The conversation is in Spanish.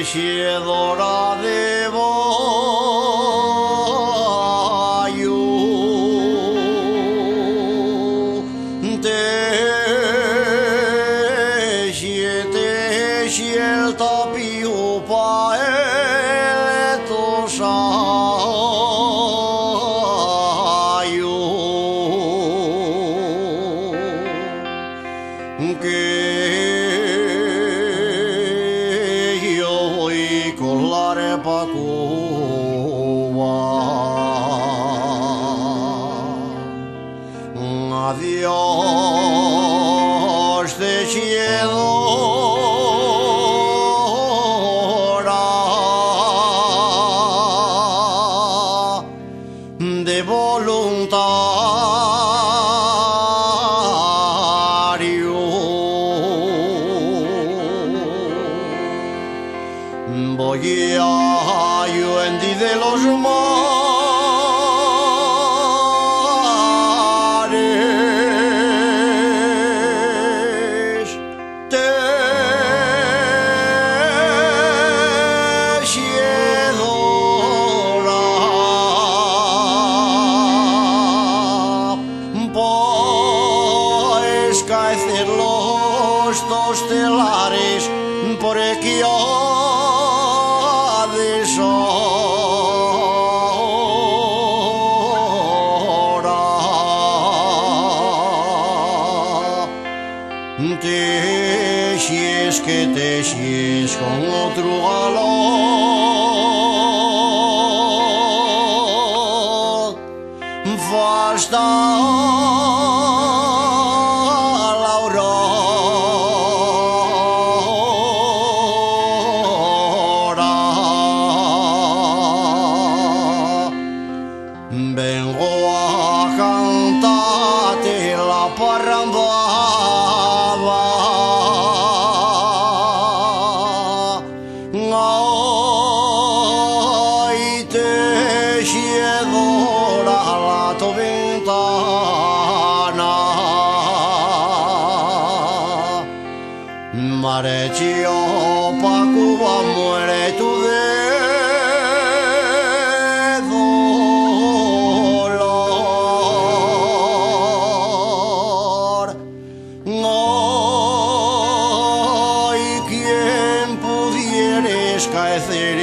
Teixidora de Baio, teixi el tapio pa el tosaio, que con l'arepa Cuba. Adiós, teixidora de voluntario. Voy a Yuendi de los mares, teixidora, pues caer los dos telares por aquí Teixis que teixis con otro galó, basta la aurora. Vengo a cantarte la parramba. Ay, teixidora la tu ventana, marechio pa Cuba, muere tu dolor. Ay, quien pudiera escaecer